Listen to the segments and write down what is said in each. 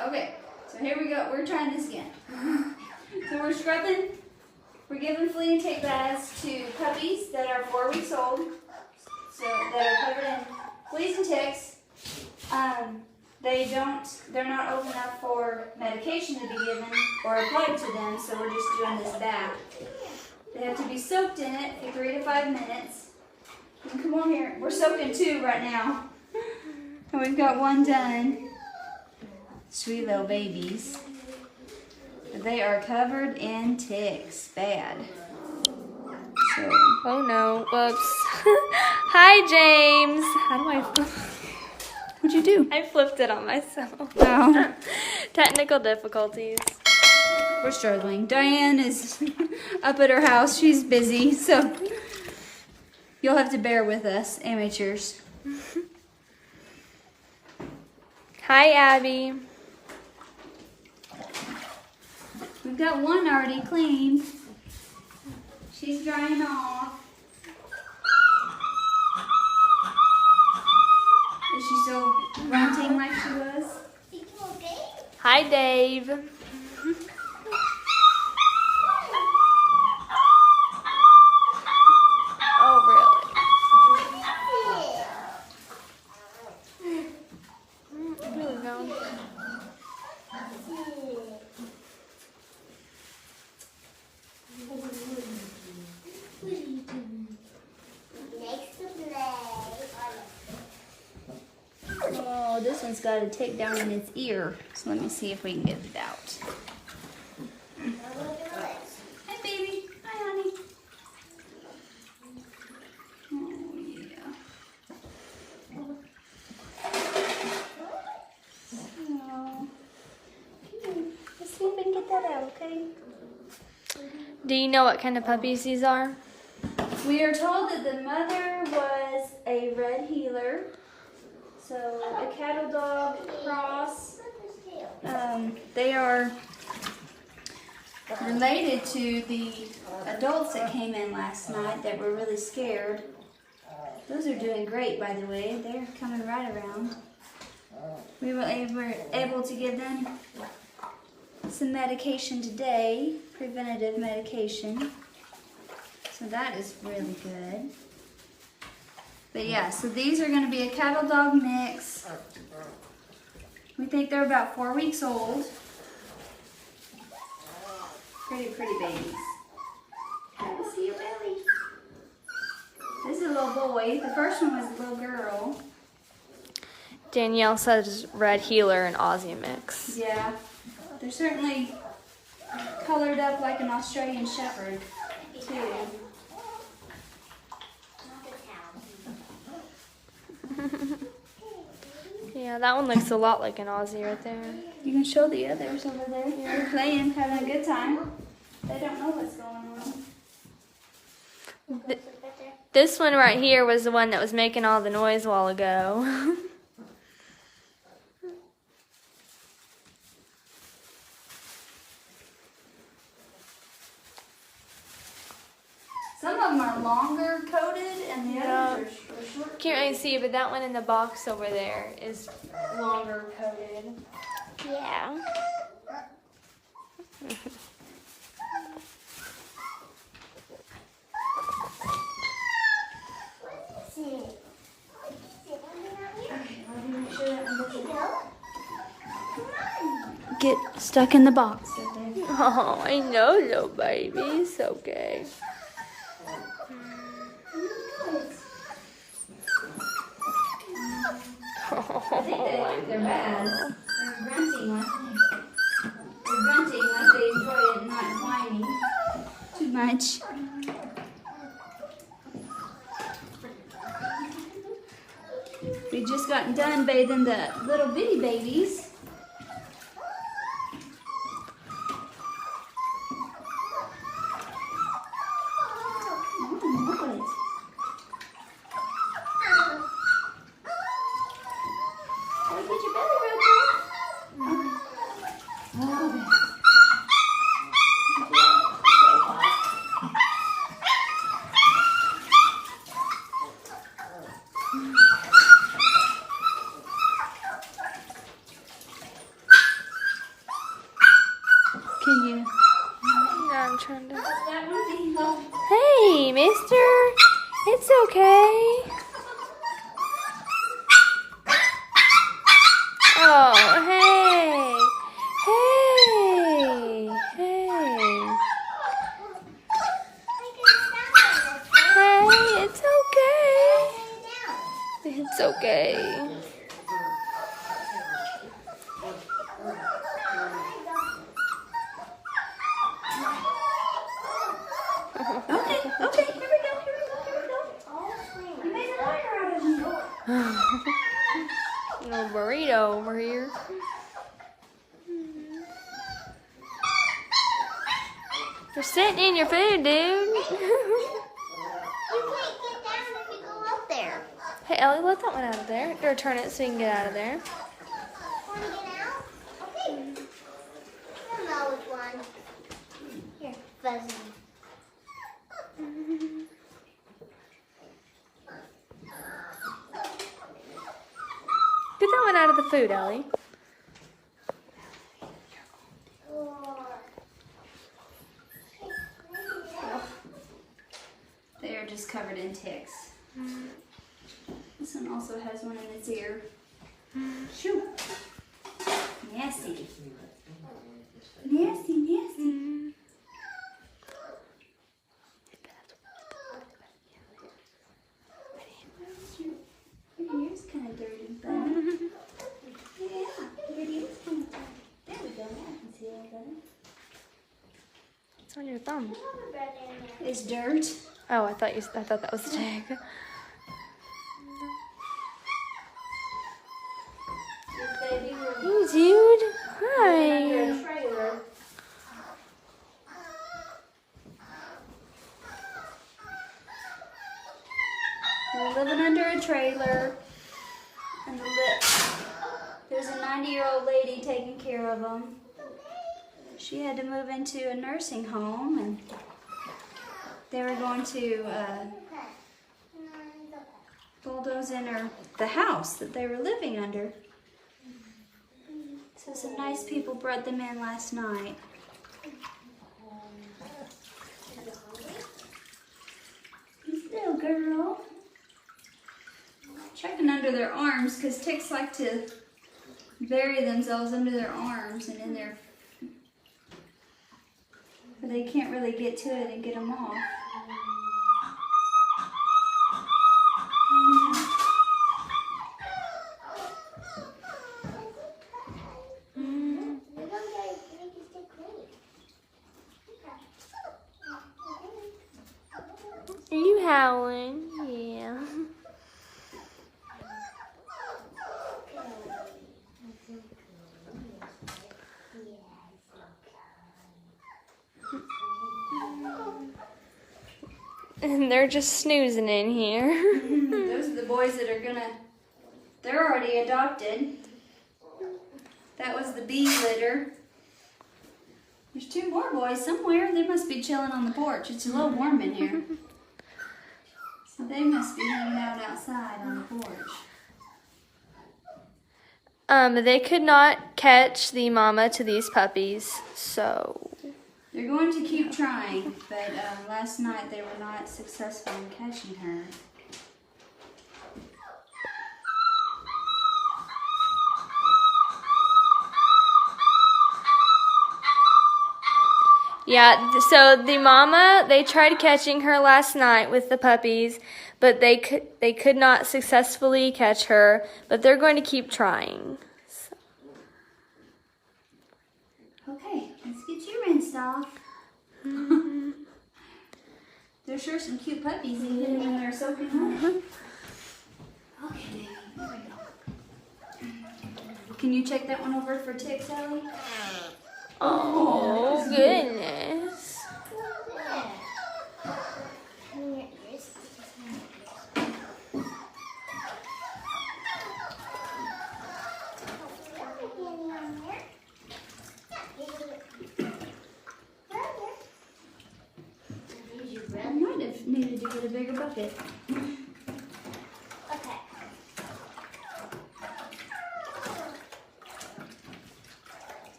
Okay, so here we go. We're trying this again. So we're scrubbing. We're giving flea and tick baths to puppies that are 4 weeks old. So that are covered in fleas and ticks. They're not old enough for medication to be given or applied to them, so we're just doing this bath. They have to be soaked in it for 3 to 5 minutes. You can come on here. We're soaking 2 right now. And we've got 1 done. Sweet little babies. They are covered in ticks. Bad. So. Oh no. Whoops. Hi, James. How do I flip? What'd you do? I flipped it on myself. Oh. Technical difficulties. We're struggling. Diane is up at her house. She's busy, so you'll have to bear with us, amateurs. Hi, Abby. We've got 1 already cleaned. She's drying off. Is she still grunting like she was? Hi, Dave. Oh, really? Here we go. Oh, this one's got a tick down in its ear. So let me see if we can get it out. Hi, baby. Hi, honey. Oh, yeah. Oh. Let's see if we can get that out, okay? Do you know what kind of puppies these are? We are told that the mother was a red heeler. So a cattle dog cross. They are related to the adults that came in last night that were really scared. Those are doing great, by the way. They're coming right around. We were able to give them some medication today, preventative medication. So that is really good. But yeah, so these are going to be a cattle dog mix. We think they're about 4 weeks old. Pretty babies. Let me see your belly. This is a little boy. The first one was a little girl. Danielle says red heeler and Aussie mix. Yeah, they're certainly colored up like an Australian Shepherd, too. Yeah, that one looks a lot like an Aussie right there. You can show the others over there. They're playing, having a good time. They don't know what's going on. This one right here was the one that was making all the noise a while ago. Some of them are longer coated and the others are short. Can't really see, but that one in the box over there is longer coated. Yeah. Get stuck in the box. Oh, I know, little baby. It's okay. I think they like their baths. They're grunting like they enjoy it and not whining too much. We just gotten done bathing the little bitty babies. Can you? No, I'm trying to. Hey, mister. It's okay. Oh, hey. Hey. Hey. Hey, it's okay. It's okay. Okay, here we go. You made a liar out of me. Little burrito over here. You're sitting in your food, dude. You can't get down if you go up there. Hey, Ellie, let that one out of there. Or turn it so you can get out of there. Want to get out? Okay. I don't know which one. Here, fuzzy. Get that one out of the food, Ellie. They are just covered in ticks. This one also has one in its ear. Shoo! Nasty. Nasty, nasty. Your ear's kind of dirty, but yeah, your ear's kind of dirty. There we go. Now I can see a little better. It's on your thumb. It's dirt. Oh, I thought that was a tag. Hey, dude. Hi. They're living under a trailer, and there's a 90-year-old lady taking care of them. She had to move into a nursing home, and they were going to bulldoze in the house that they were living under. So some nice people brought them in last night. This little girl. Checking under their arms, because ticks like to bury themselves under their arms and in their, but they can't really get to it and get them off. Are you howling? Yeah. And they're just snoozing in here. Those are the boys that are they're already adopted. That was the bee litter. There's two more boys somewhere. They must be chilling on the porch. It's a little warm in here. So they must be hanging out outside on the porch. They could not catch the mama to these puppies, so. They're going to keep trying, but last night they were not successful in catching her. Yeah, so the mama, they tried catching her last night with the puppies, but they could not successfully catch her, but they're going to keep trying. So. Okay, let's get you rinsed off. There's sure some cute puppies even when they're soaking wet. Okay, there we go. Can you check that one over for ticks, Ellie? Oh, goodness. get a bigger bucket. Okay.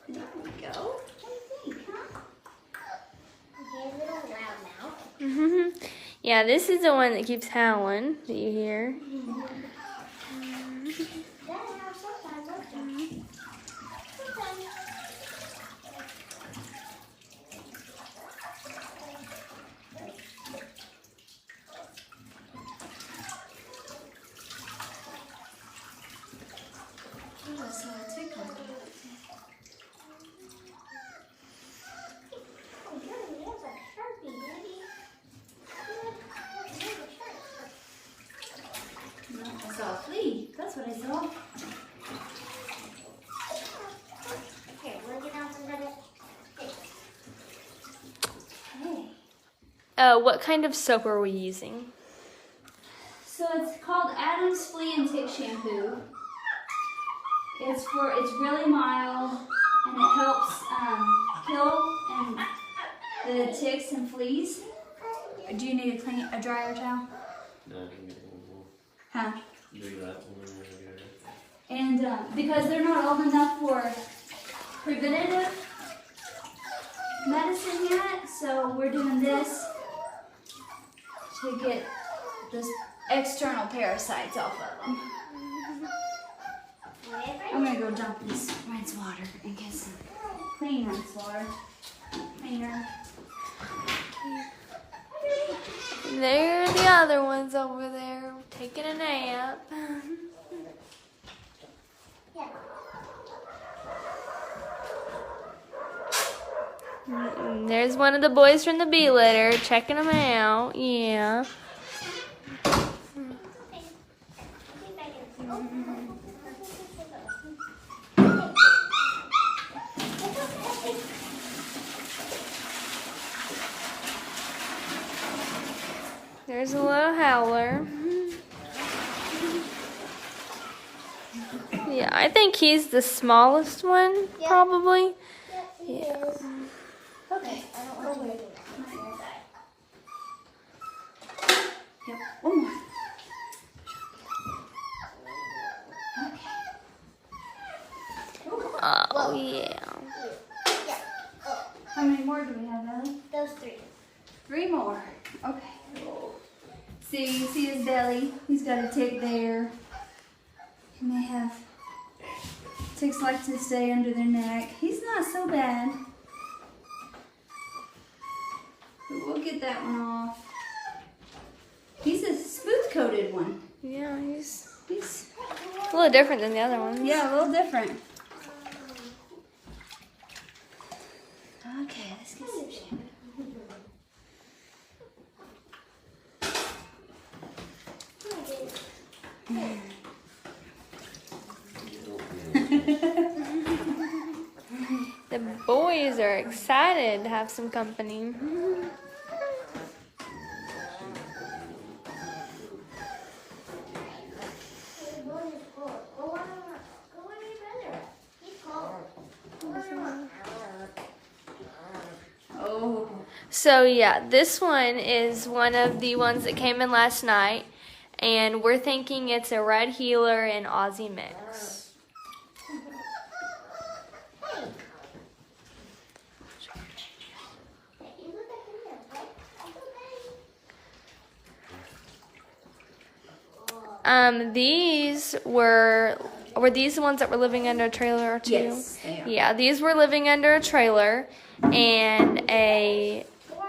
There we go. What do you think, huh? Yeah, this is the one that keeps howling. Do you hear? Oh, I saw a tickle. No, I saw a flea. That's what I saw. Okay, we'll get out some of it. Hey. What kind of soap are we using? So it's called Adam's Flea and Tick Shampoo. It's really mild and it helps kill the ticks and fleas. Do you need a dryer towel? No, I can get one more. Huh? Do that one and then get it. And because they're not old enough for preventative medicine yet, so we're doing this to get the external parasites off of them. I'm gonna go dump this rinse water and get some clean rinse water. Cleaner. There are the other ones over there taking a nap. There's one of the boys from the bee litter checking them out. Yeah. There's a little howler. Yeah, I think he's the smallest one, probably. Yeah. Okay. Oh, wait. Yep, one more. Oh, yeah. How many more do we have, Ellie? Those three. 3 more. Okay. See his belly? He's got a tick there. He may have ticks like to stay under their neck. He's not so bad. But we'll get that one off. He's a smooth coated one. Yeah, he's He's a little different than the other ones. yeah, a little different. Okay, let's get some shampoo. The boys are excited to have some company. Oh. So yeah, this one is one of the ones that came in last night, and we're thinking it's a red healer and Aussie mix. These were these the ones that were living under a trailer too? Yes, they are. Yeah, these were living under a trailer, and a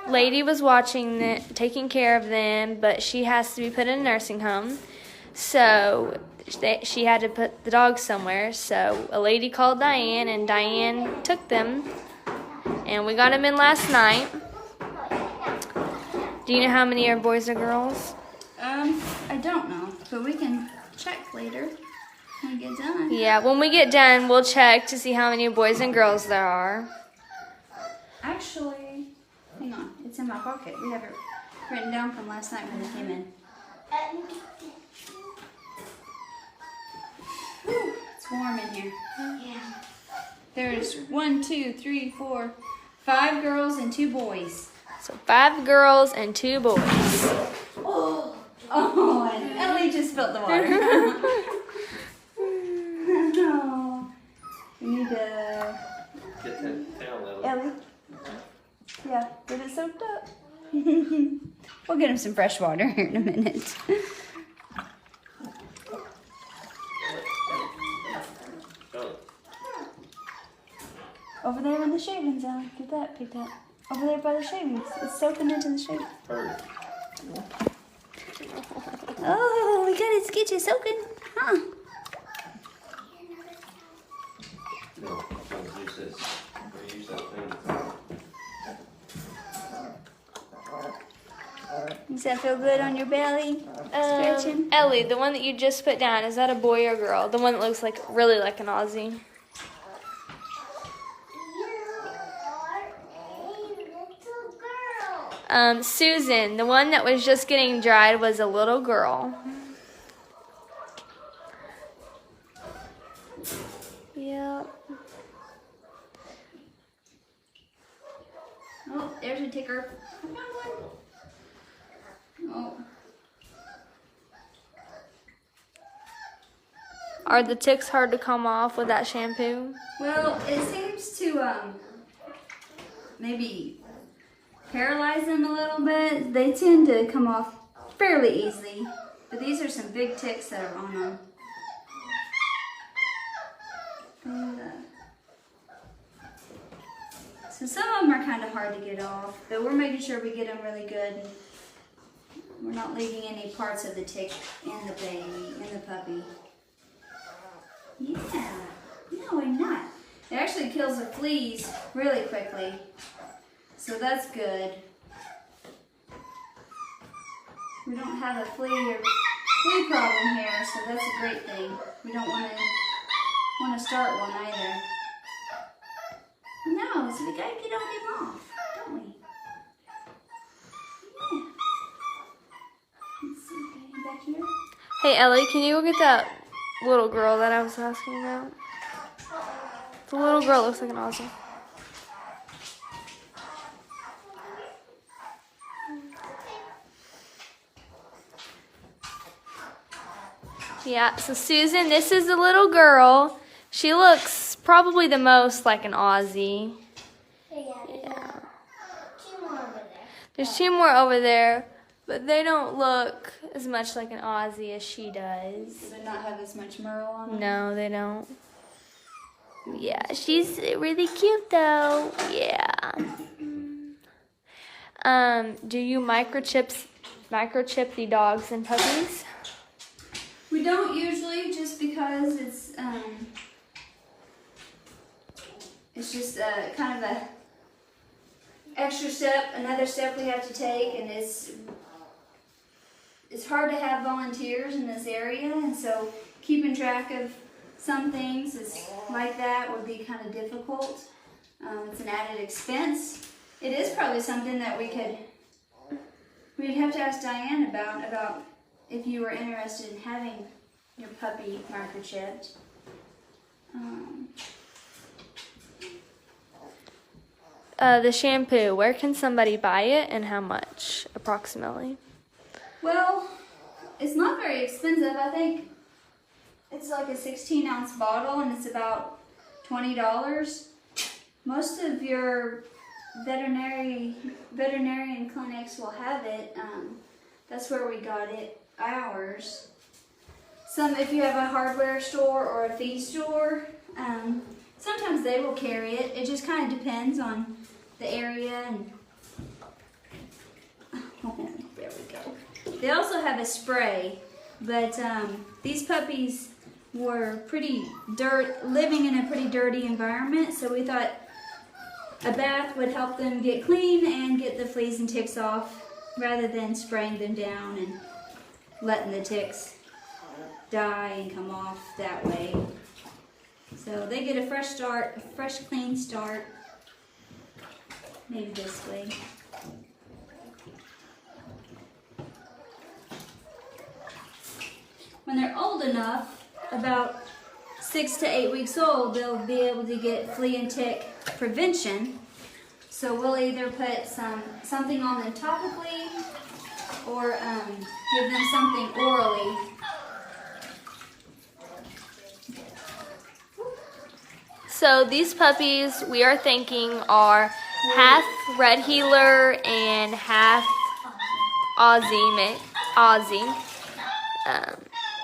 lady was watching them, taking care of them, but she has to be put in a nursing home, so she had to put the dogs somewhere. So a lady called Diane, and Diane took them, and we got them in last night. Do you know how many are boys or girls? I don't know, but we can check later when we get done. Yeah, when we get done, we'll check to see how many boys and girls there are. Actually, hang on, it's in my pocket. We have it written down from last night when they came in. swarm in here. Yeah. There's 1, 2, 3, 4, 5 girls and 2 boys. So 5 girls and 2 boys. Oh. Oh, and Ellie just spilled the water. Oh, you need to... Get that towel out. Ellie? Yeah, get it soaked up. We'll get him some fresh water here in a minute. Oh, Over there in the shavings, Ellie. Get that picked up. Over there by the shavings. It's soaking into the shavings. hurt. Oh, we got it sketchy soaking. Huh? No, don't use this. Or use that thing. Does that feel good on your belly? Stretching? Ellie, the one that you just put down, is that a boy or girl? The one that looks like really like an Aussie. You are a little girl. Susan, the one that was just getting dried was a little girl. Yep. Oh, there's a ticker. Oh. Are the ticks hard to come off with that shampoo? Well, it seems to maybe paralyze them a little bit. They tend to come off fairly easily, but these are some big ticks that are on them. And, so some of them are kind of hard to get off, but we're making sure we get them really good. We're not leaving any parts of the tick in the baby, in the puppy. Yeah, no, we're not. It actually kills the fleas really quickly, so that's good. We don't have a flea problem here, so that's a great thing. We don't want to start one either. No, so we gotta get all them off, don't we? Yeah. Let's see, back here. Hey Ellie, can you go get that little girl that I was asking about? The little girl looks like an Aussie. Yeah, so Susan, this is the little girl. She looks probably the most like an Aussie. Yeah. 2 more over there. There's 2 more over there, but they don't look as much like an Aussie as she does. Do they not have as much Merle on them? No, they don't. Yeah, she's really cute though. Yeah. Do you microchip the dogs and puppies? We don't usually, just because it's just kind of a extra step, another step we have to take, and it's hard to have volunteers in this area, and so keeping track of some things like that would be kind of difficult. It's an added expense. It is probably something that we'd have to ask Diane about if you were interested in having your puppy microchipped. The shampoo, where can somebody buy it and how much approximately? Well, it's not very expensive. I think it's like a 16-ounce bottle and it's about $20. Most of your veterinarian clinics will have it. That's where we got ours. Some, if you have a hardware store or a feed store, sometimes they will carry it. It just kind of depends on the area. And there we go. They also have a spray, but these puppies were living in a pretty dirty environment, so we thought a bath would help them get clean and get the fleas and ticks off, rather than spraying them down and letting the ticks die and come off that way. So they get a fresh start, a fresh clean start, maybe this way. When they're old enough, about 6 to 8 weeks old, they'll be able to get flea and tick prevention. So we'll either put something on them topically or give them something orally. So these puppies we are thinking are half Red Heeler and half Aussie.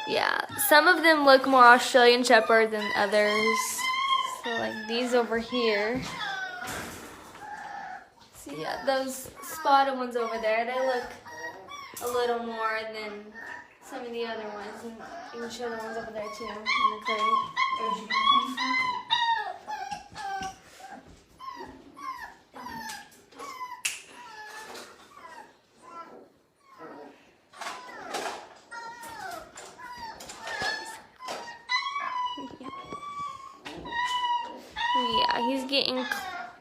Yeah, some of them look more Australian Shepherd than others. So like these over here. See, yeah, those spotted ones over there, they look a little more than some of the other ones. And you can show the ones over there too in the crate. Yeah, he's getting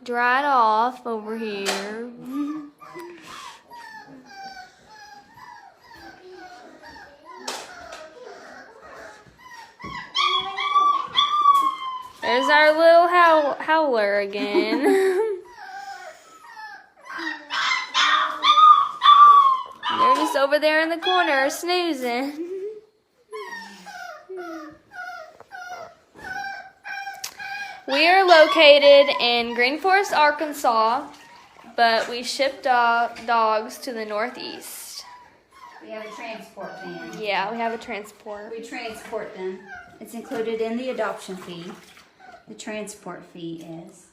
dried off over here. There's our little howler again. They're just over there in the corner snoozing. We are located in Green Forest, Arkansas, but we ship dogs to the Northeast. We have a transport van. Yeah, we have a transport. We transport them. It's included in the adoption fee. The transport fee is.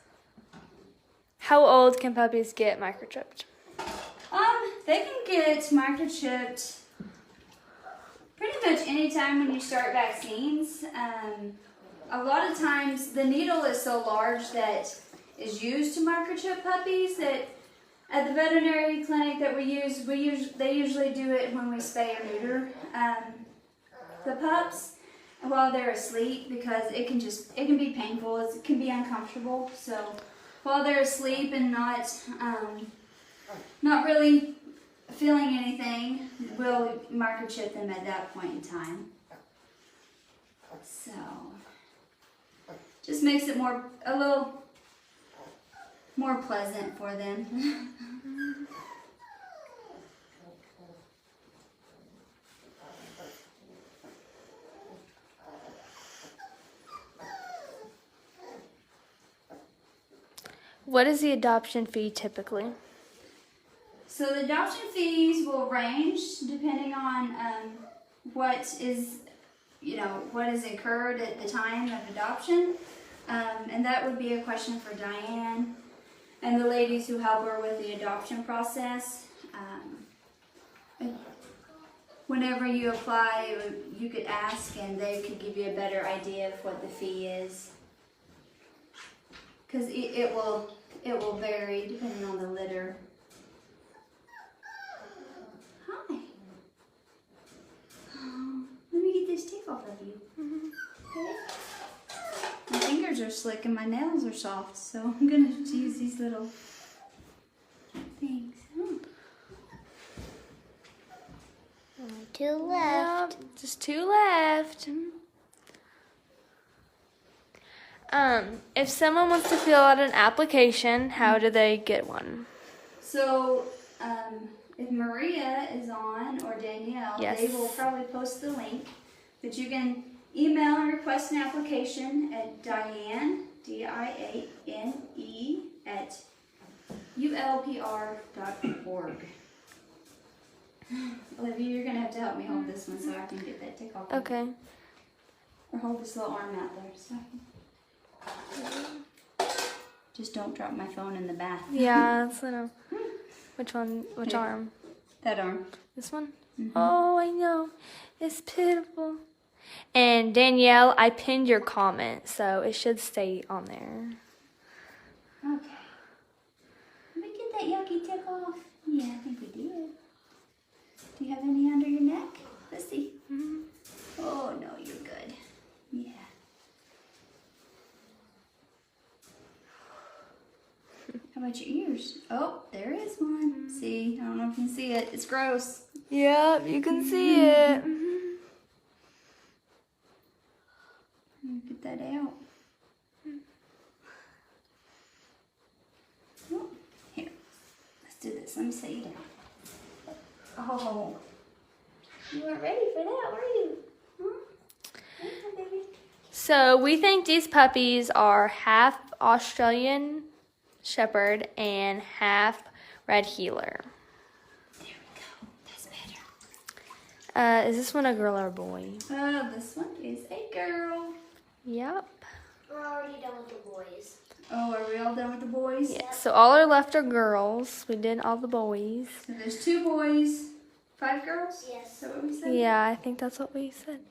How old can puppies get microchipped? They can get microchipped pretty much anytime when you start vaccines. A lot of times the needle is so large that is used to microchip puppies that at the veterinary clinic that they usually do it when we spay or neuter the pups while they're asleep, because it can be painful, it can be uncomfortable. So while they're asleep and not really feeling anything, we'll microchip them at that point in time. So just makes it a little more pleasant for them. What is the adoption fee typically? So the adoption fees will range depending on what is incurred at the time of adoption. And that would be a question for Diane and the ladies who help her with the adoption process. Whenever you apply, you could ask and they could give you a better idea of what the fee is. Because it will vary depending on the litter. Hi. Oh, let me get this tick off of you. Okay. My fingers are slick and my nails are soft, so I'm gonna use these little things. Oh. Two left. Yep, just 2 left. If someone wants to fill out an application, how do they get one? So, if Maria is on or Danielle, Yes. they will probably post the link. But you can email and request an application at Diane, Diane, at ulpr.org. Olivia, you're going to have to help me hold this one so I can get that tick off. Okay. Or hold this little arm out there so I can... Just don't drop my phone in the bath. Yeah, that's little. Which one? Which Here. arm? That arm. This one? Mhm. Oh, I know. It's pitiful. And Danielle, I pinned your comment, so it should stay on there. Okay. Did we get that yucky tick off? Yeah, I think we did. Do you have any under your neck? Let's see. Mm-hmm. Oh, no, you're good. Yeah. How about your ears? Oh, there is one. See, I don't know if you can see it. It's gross. Yep, you can see it. Get that out. Oh, here, let's do this. Let me set you down. Oh, you weren't ready for that, were you? Huh? Okay, baby. So we think these puppies are half Australian Shepherd and half Red Heeler. There we go. That's better. Is this one a girl or a boy? This one is a girl. Yep. We're already done with the boys. Oh, are we all done with the boys? Yeah. So all are left are girls. We did all the boys. So there's 2 boys, 5 girls? Yes. Is that what we said? Yeah, I think that's what we said.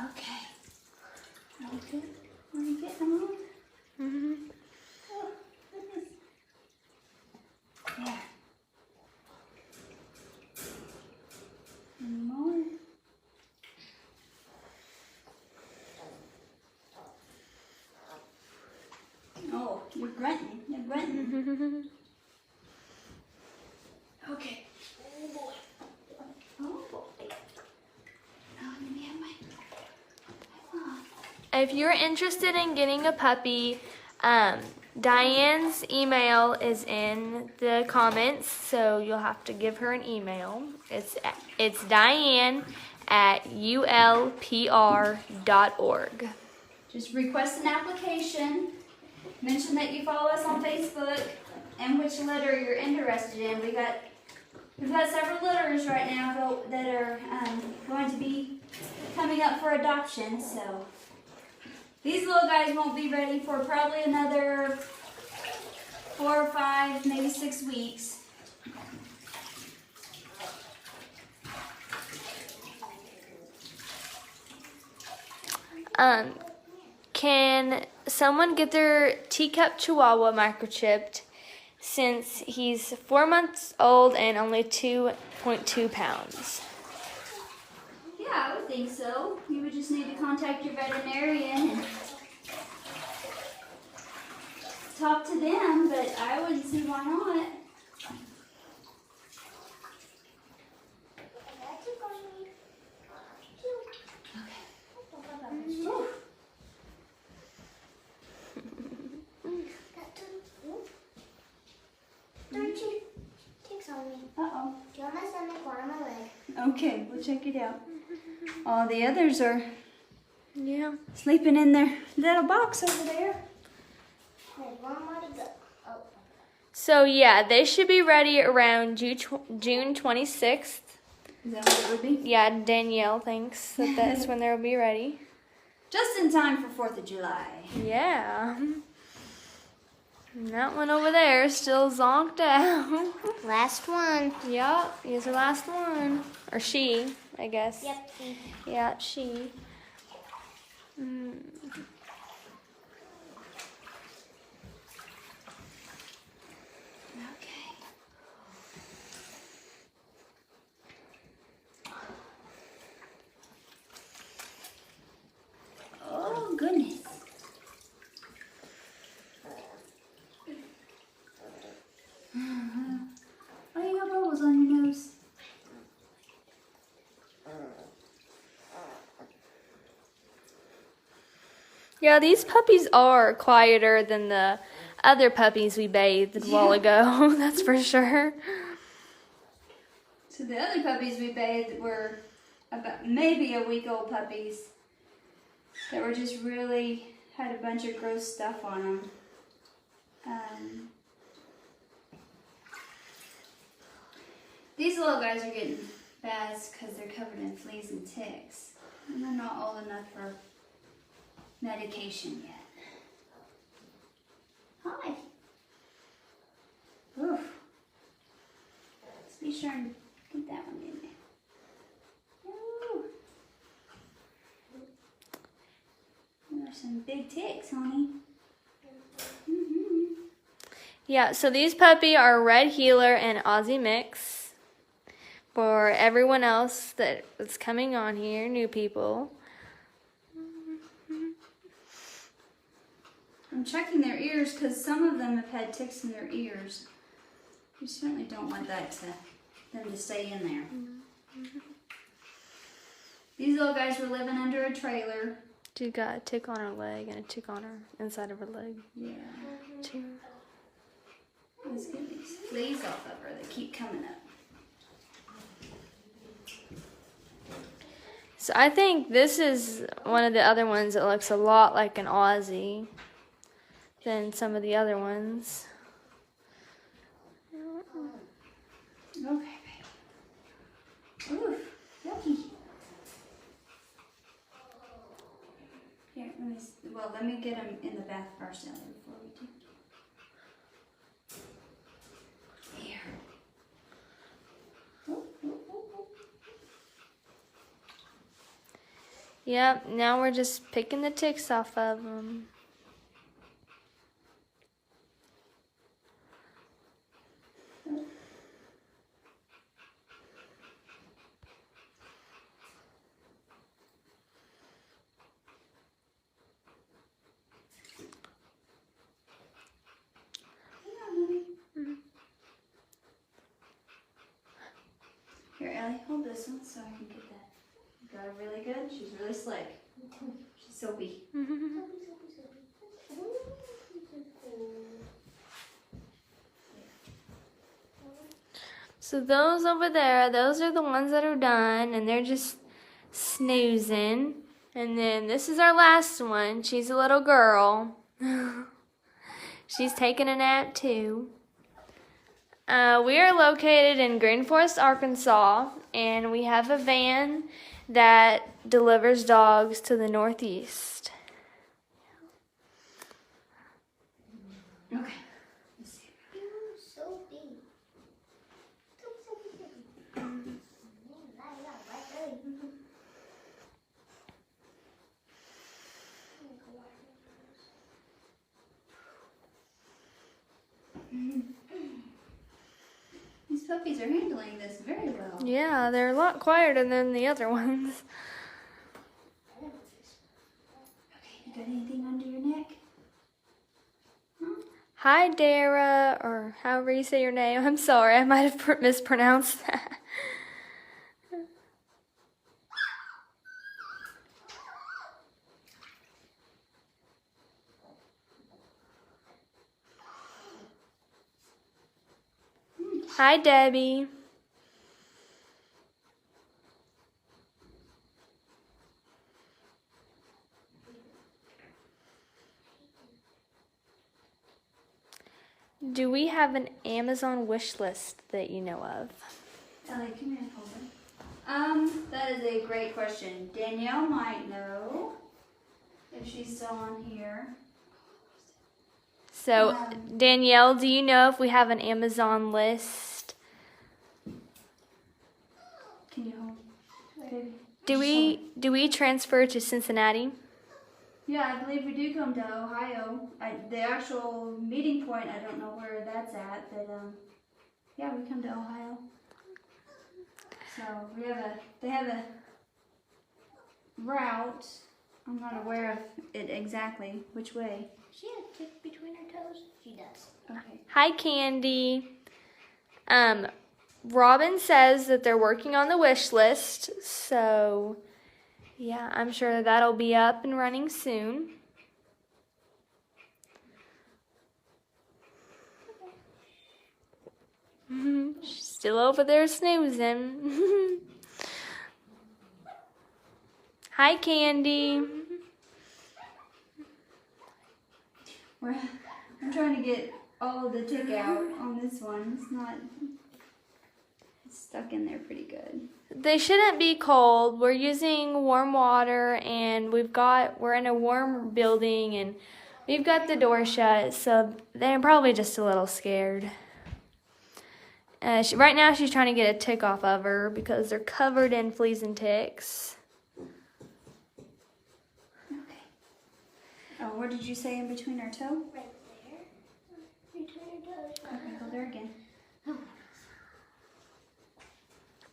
Okay. Okay. Want to get them on? Mm-hmm. Oh, goodness. There. Any more? Oh, you're grunting. You're grunting. Okay. Oh boy. Oh boy. Oh, let me have my If you're interested in getting a puppy, Diane's email is in the comments, so you'll have to give her an email. It's diane@ulpr.org. Just request an application. Mention that you follow us on Facebook and which litter you're interested in. We've got several litters right now that are going to be coming up for adoption. So these little guys won't be ready for probably another 4 or 5, maybe 6 weeks. Can someone get their teacup chihuahua microchipped since he's 4 months old and only 2.2 pounds? Yeah, I would think so. You would just need to contact your veterinarian and talk to them, but I wouldn't see why not. Whew. Ticks on me. Uh-oh. Do you want my stomach or my leg? Okay, we'll check it out. All the others are Yeah. sleeping in their little box over there. There's one more to go. Oh. So yeah, they should be ready around June 26th. Is that what it would be? Yeah, Danielle thinks that that's when they'll be ready. Just in time for 4th of July. Yeah. And that one over there is still zonked out. Last one. Yup, he's the last one. Or she, I guess. Yep. Yeah, she. Okay. Oh, goodness. Why you got bubbles on your nose? Yeah, these puppies are quieter than the other puppies we bathed a while ago. That's for sure. So the other puppies we bathed were about maybe a week old puppies that were just really had a bunch of gross stuff on them. These little guys are getting bad because they're covered in fleas and ticks. And they're not old enough for medication yet. Hi. Oof. Let's be sure and get that one in there. Ooh. There are some big ticks, honey. Mm-hmm. Yeah, so these puppy are Red Heeler and Aussie Mix. For everyone else that's coming on here, new people. I'm checking their ears because some of them have had ticks in their ears. You certainly don't want them to stay in there. These little guys were living under a trailer. She got a tick on her leg and a tick on her inside of her leg. Yeah. Too. Let's get these fleas off of her. They keep coming up. So I think this is one of the other ones that looks a lot like an Aussie than some of the other ones. Okay, babe. Oof, yucky. Here, let me get them in the bath first, Ellie, before we do. Here. Ooh, ooh, ooh, ooh. Yep, now we're just picking the ticks off of them. Here, Ellie, hold this one so I can get that. You got her really good. She's really slick. She's soapy. So those over there, those are the ones that are done, and they're just snoozing. And then this is our last one. She's a little girl. She's taking a nap too. We are located in Green Forest, Arkansas, and we have a van that delivers dogs to the Northeast. Okay. Let's see. So big. These puppies are handling this very well. Yeah, they're a lot quieter than the other ones. Okay, you got anything under your neck? Huh? Hi, Dara, or however you say your name. I'm sorry, I might have mispronounced that. Hi, Debbie. Do we have an Amazon wish list that you know of? Ellie, come here and hold it. That is a great question. Danielle might know if she's still on here. So, Danielle, do you know if we have an Amazon list? Can you hold? Baby? Do we transfer to Cincinnati? Yeah, I believe we do come to Ohio. The actual meeting point, I don't know where that's at, but yeah, we come to Ohio. So they have a route. I'm not aware of it exactly which way. She has a tick between her toes. She does. Okay. Hi, Candy. Robin says that they're working on the wish list, so yeah, I'm sure that'll be up and running soon. She's still over there snoozing. Hi, Candy. I'm trying to get all of the tick out on this one. It's stuck in there pretty good. They shouldn't be cold. We're using warm water, and we're in a warm building, and we've got the door shut, so they're probably just a little scared. Right now she's trying to get a tick off of her because they're covered in fleas and ticks. Okay. Oh, where did you say in between our toe? Right there. Between her toes. Okay, hold there again.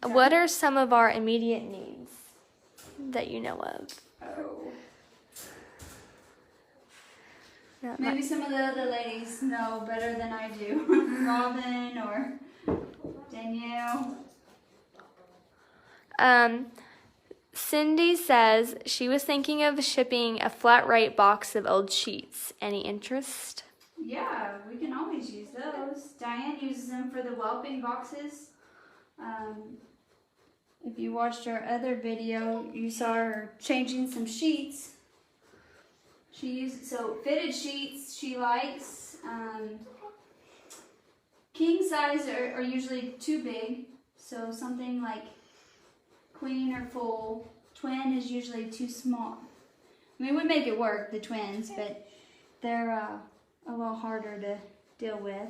What are some of our immediate needs that you know of? Oh. Maybe some of the other ladies know better than I do. Robin or Danielle. Cindy says she was thinking of shipping a flat rate box of old sheets. Any interest? Yeah, we can always use those. Diane uses them for the whelping boxes. If you watched our other video, you saw her changing some sheets. She uses, so fitted sheets she likes. King size are usually too big, so something like queen or full. Twin is usually too small. I mean, we make it work, the twins, but they're a little harder to deal with.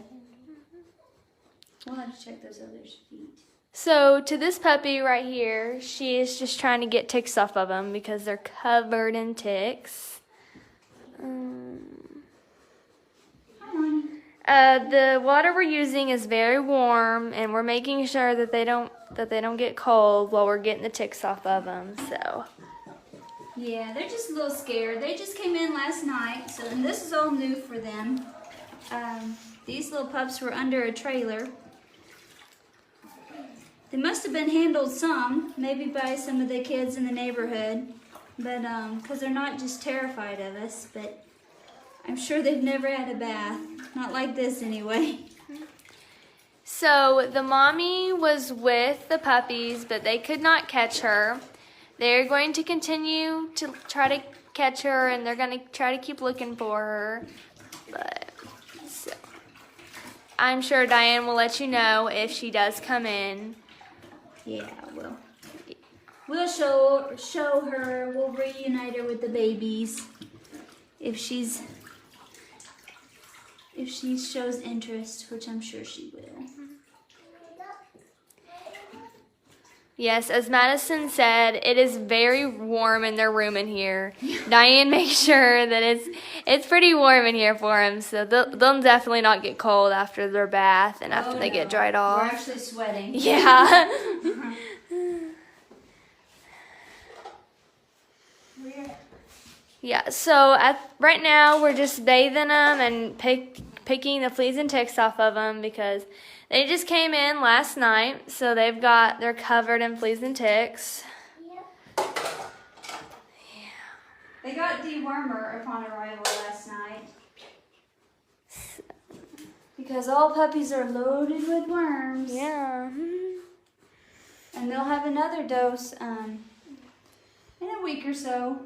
We'll have to check those other feet. So to this puppy right here, she is just trying to get ticks off of them because they're covered in ticks. Hi, Lonnie. The water we're using is very warm, and we're making sure that they don't get cold while we're getting the ticks off of them. So Yeah, they're just a little scared. They just came in last night, so and this is all new for them. These little pups were under a trailer. They must have been handled some, maybe by some of the kids in the neighborhood, but because they're not just terrified of us, but I'm sure they've never had a bath. Not like this anyway. So the mommy was with the puppies, but they could not catch her. They're going to continue to try to catch her, and they're going to try to keep looking for her. But so, I'm sure Diane will let you know if she does come in. Yeah, we'll show her. We'll reunite her with the babies if she shows interest, which I'm sure she will. Yes, as Madison said, it is very warm in their room in here. Diane makes sure that it's pretty warm in here for them, so they'll definitely not get cold after their bath and after they get dried off. We're actually sweating. Yeah. Yeah, so right now we're just bathing them and picking the fleas and ticks off of them because they just came in last night, so they're covered in fleas and ticks. Yep. They got dewormer upon arrival last night. Because all puppies are loaded with worms. Yeah. And they'll have another dose in a week or so.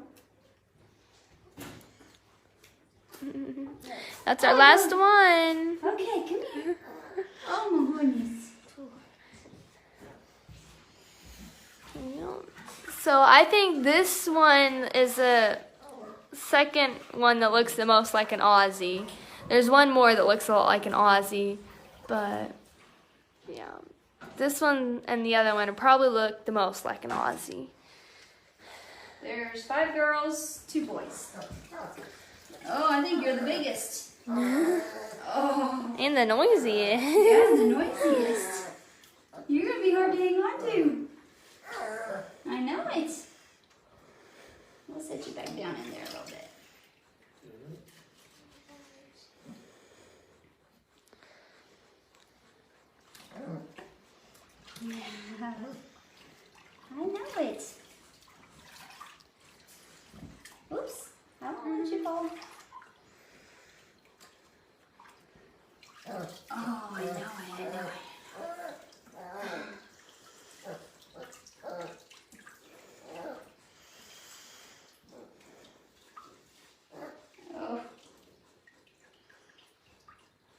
That's our last one. Okay, come here. Oh my goodness. So I think this one is a second one that looks the most like an Aussie. There's one more that looks a lot like an Aussie, but yeah. This one and the other one probably look the most like an Aussie. There's 5 girls, 2 boys. Oh, I think you're the biggest. Oh. And the noisiest. Yeah, the noisiest. You're going to be hard to hang on to. I know it. We'll set you back down in there a little bit. I know it. Oops. I don't want you to fall. Oh, I know it.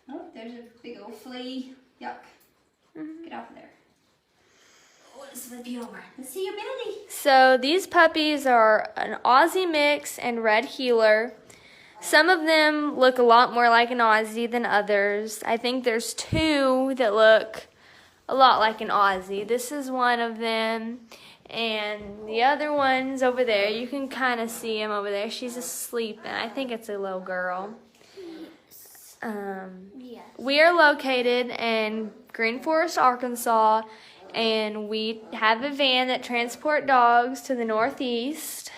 Oh, there's a big old flea. Yuck. Get off of there. Oh, let's flip you over. Let's see your belly. So these puppies are an Aussie mix and red heeler. Some of them look a lot more like an Aussie than others. I think there's 2 that look a lot like an Aussie. This is one of them. And the other one's over there. You can kind of see him over there. She's asleep, and I think it's a little girl. Yes. We are located in Green Forest, Arkansas, and we have a van that transports dogs to the Northeast.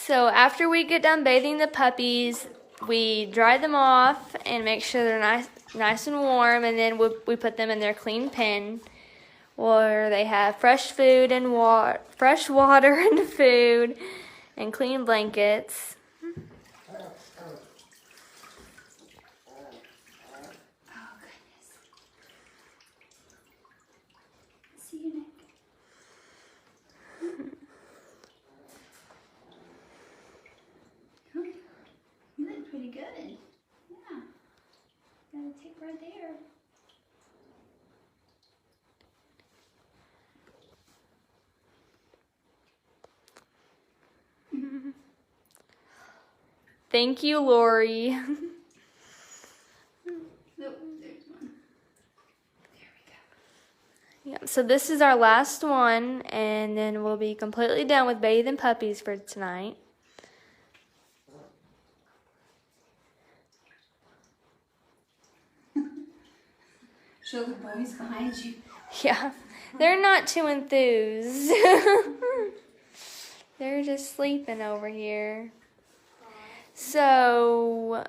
So after we get done bathing the puppies, we dry them off and make sure they're nice and warm, and then we put them in their clean pen where they have fresh food and fresh water and food and clean blankets. Oh, goodness. See you next. You look pretty good. Yeah. Got a tick right there. Thank you, Lori. Nope, there's one. There we go. Yeah, so this is our last one, and then we'll be completely done with bathing puppies for tonight. Show the boys behind you. Yeah, they're not too enthused. They're just sleeping over here. So,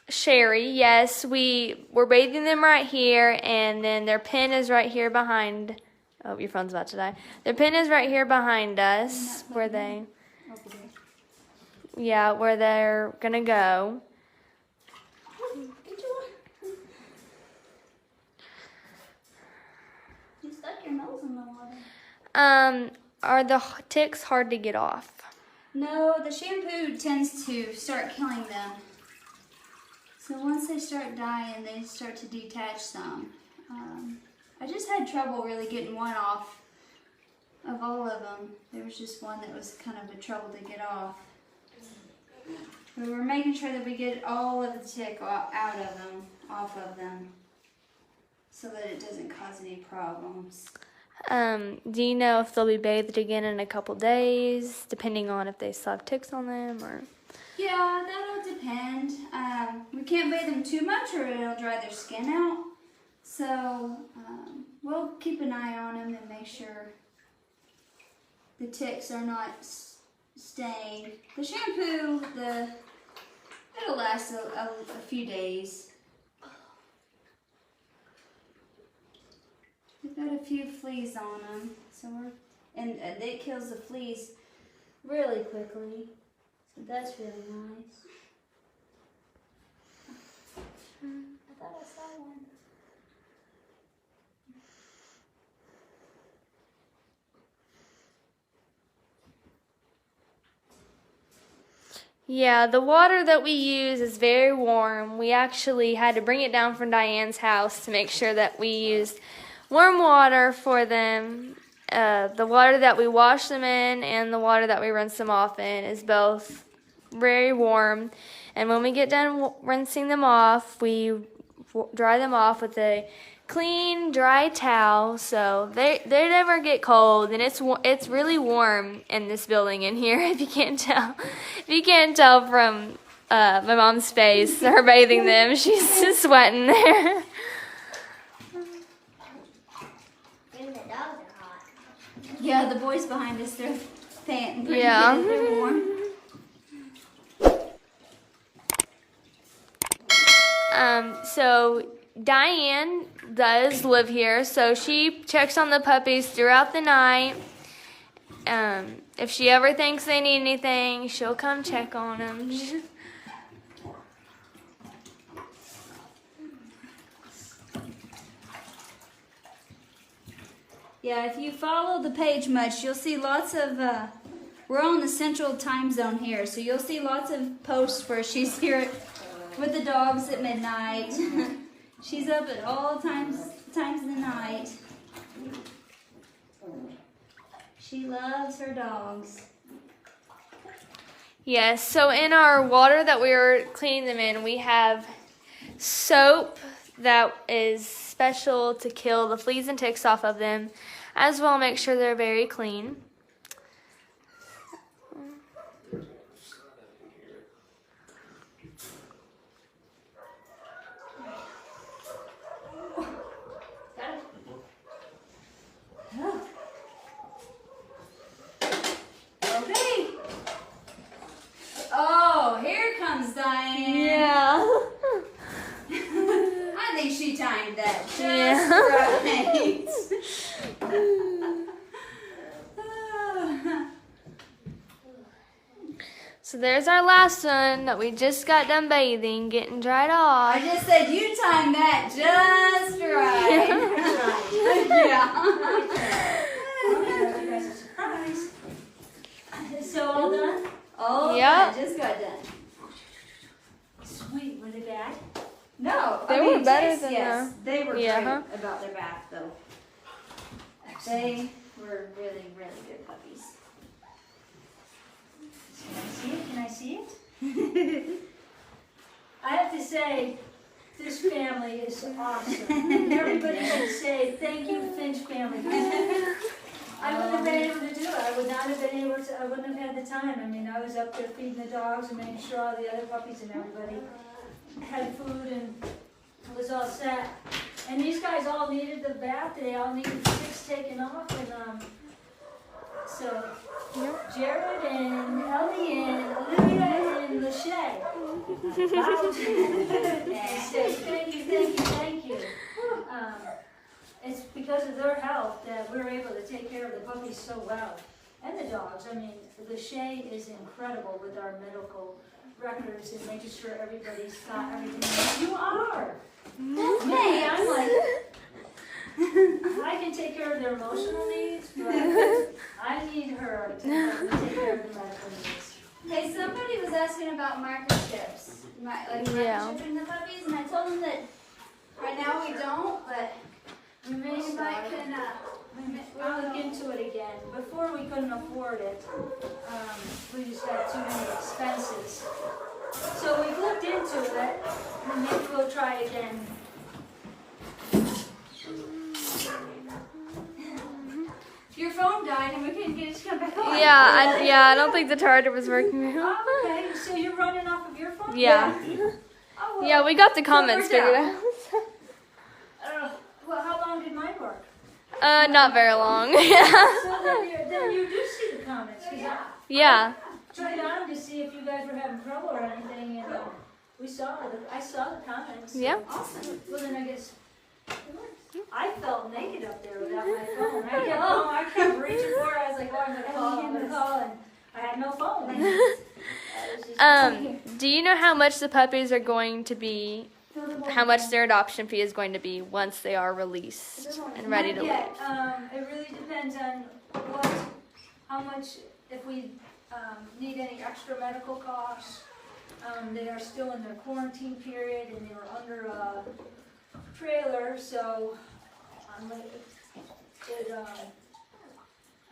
Sherry, yes, we're bathing them right here, and then their pen is right here behind. Oh, your phone's about to die. Their pen is right here behind us, where they, Over there. yeah, where they're gonna go. Good job. You stuck your nose in the water. Are the ticks hard to get off? No, the shampoo tends to start killing them. So once they start dying, they start to detach some. I just had trouble really getting one off of all of them. There was just one that was kind of a trouble to get off. But we're making sure that we get all of the tick out of them, off of them, so that it doesn't cause any problems. Do you know if they'll be bathed again in a couple days, depending on if they still have ticks on them, or? Yeah, that'll depend. We can't bathe them too much or it'll dry their skin out. So we'll keep an eye on them and make sure the ticks are not staying. The shampoo, it'll last a few days. We've got a few fleas on them, so and it kills the fleas really quickly. So that's really nice. I thought I saw one. Yeah, the water that we use is very warm. We actually had to bring it down from Diane's house to make sure that we used warm water for them. The water that we wash them in and the water that we rinse them off in is both very warm. And when we get done rinsing them off, we dry them off with a clean, dry towel, so they never get cold. And it's really warm in this building in here. If you can't tell from my mom's face, her bathing them, she's just sweating there. Even the dogs are hot. Yeah, the boys behind us, they're panting. Yeah. They're warm. So Diane does live here, so she checks on the puppies throughout the night. If she ever thinks they need anything, she'll come check on them. Yeah, if you follow the page much, you'll see lots of, we're on the central time zone here, so you'll see lots of posts where she's here with the dogs at midnight. She's up at all times of the night. She loves her dogs. Yes, so in our water that we were cleaning them in, we have soap that is special to kill the fleas and ticks off of them, as well make sure they're very clean. Okay. So there's our last one that we just got done bathing, getting dried I off. just said you timed that just right. Yeah. So all done? Oh, Yep. yeah, just got done. Sweet. Were they bad? No, They I mean, were better taste, than yes. They were Yeah, great huh? about their bath, though. They were really, really good puppies. Can I see it? Can I see it? I have to say, this family is awesome. Everybody should say thank you, Finch family. I wouldn't have been able to do it. I would not have been able to. I wouldn't have had the time. I mean, I was up there feeding the dogs and making sure all the other puppies and everybody had food and it was all set. And these guys all needed the bath. They all needed 6 taken off, and so Jared and Ellie and Olivia and Lachey. Say thank you. It's because of their help that we're able to take care of the puppies so well. And the dogs. I mean, Lachey is incredible with our medical records and making sure everybody's got everything. You are! Me, I'm like, I can take care of their emotional needs, but I need her to help me take care of the medical needs. Hey, somebody was asking about microchips. Like microchipping the puppies, and I told them that right now we don't, but We may we might start. can, We'll look into it again. Before we couldn't afford it. We just had too many expenses. So we've looked into it, and maybe we'll try again. your phone died and we couldn't get it to come back on. I don't think the charger was working. Oh, okay, so you're running off of your phone? Yeah. Oh, well, Yeah, we got the comments worked figured out. out. well, how long did mine work? Not very long. So then you do see the comments, 'cause Yeah. I tried on to see if you guys were having trouble or anything, and I saw the comments. Yeah. Awesome. Well, then I guess I felt naked up there without my phone. I kept reaching for it. I was like, oh, I'm gonna call, and I had no phone. I was just- Do you know how much the puppies are going to be? How much their adoption fee is going to be once they are released and ready to Not leave? yet. It really depends on how much, if we need any extra medical costs. They are still in their quarantine period and they were under a trailer, so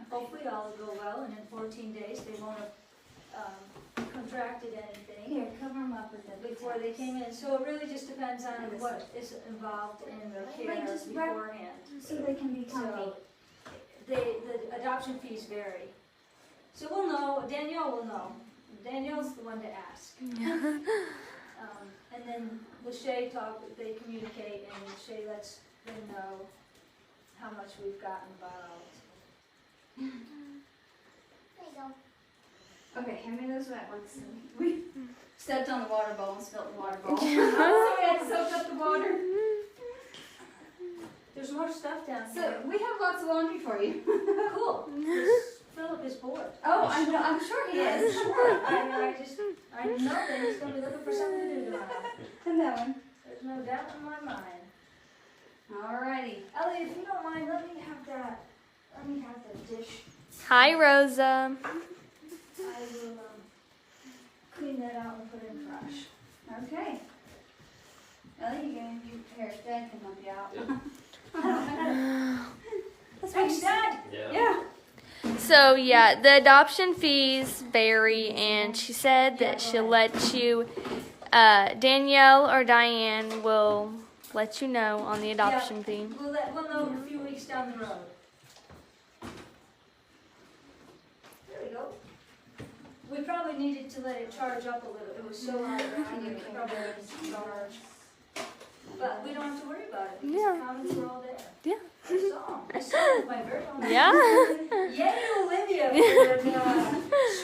hopefully all will go well, and in 14 days they won't have contracted anything Here, cover them up with it before they came in. So it really just depends on what is involved in their care just wrap- beforehand. so they can be comfy. So the adoption fees vary. So we'll know, Danielle will know. Danielle's the one to ask. And then Lachey they communicate, and Lachey lets them know how much we've got involved. There you go. Okay, hand me those wet ones. We stepped on the water bowl and spilled the water bowl. So we had to soak up the water. There's more stuff down So here. we have lots of laundry for you. Cool. Philip is bored. Oh, I'm sure he is. I know that he's going to be looking for something to do tomorrow. And that one. There's no doubt in my mind. Alrighty. Ellie, if you don't mind, let me have the dish. Hi, Rosa. I will clean that out and put it in trash. Okay. Ellie, you gonna here, Dad can help you out. Thanks, Dad. Yeah. So yeah, the adoption fees vary, and she said that she'll let you, Danielle or Diane will let you know on the adoption fee. We'll know a few weeks down the road. There we go. We probably needed to let it charge up a little. It was so high around here, we probably needed to charge. But we don't have to worry about it. These Yeah. comments are all there. Yeah. I saw them with my very own eyes. Yeah. Yay, Olivia, for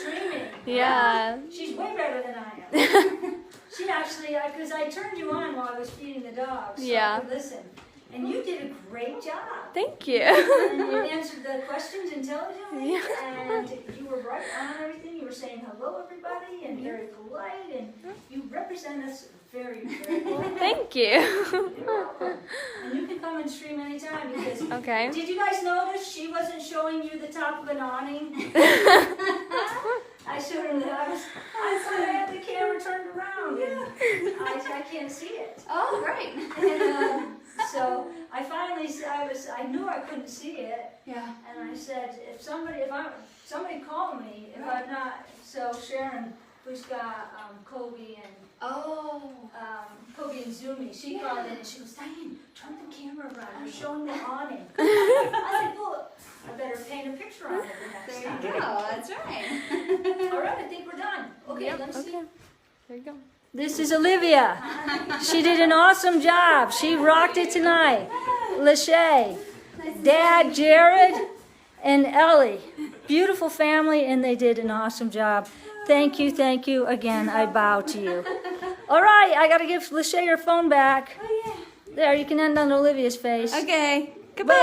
streaming. Yeah. She's way better than I am. She actually, because I turned you on while I was feeding the dogs, so I Yeah. could listen. And you did a great job. Thank you. And you answered the questions intelligently, Yeah. and you were right on everything. You were saying hello, everybody, and very polite, and you represent us very, very well. Thank you. You're welcome. And you can come and stream anytime because. Okay. Did you guys notice she wasn't showing you the top of an awning? I showed her that. I thought I had the camera turned around, and I can't see it. Oh, great. And, so I finally, I knew I couldn't see it, Yeah. and I said, somebody call me if I'm not. So Sharon, who's got Kobe and Oh. Kobe and Zumi, she called in and she goes, Diane, turn the camera around. You're showing the awning. I said, well, I better paint a picture on it the next There time. you go. That's right. All right, I think we're done. Okay, let me see. Okay. There you go. This is Olivia. She did an awesome job. She rocked it tonight. Lachey, Dad, Jared, and Ellie. Beautiful family, and they did an awesome job. Thank you, thank you. Again, I bow to you. All right, I got to give Lachey her phone back. Oh, yeah. There, you can end on Olivia's face. Okay. Goodbye.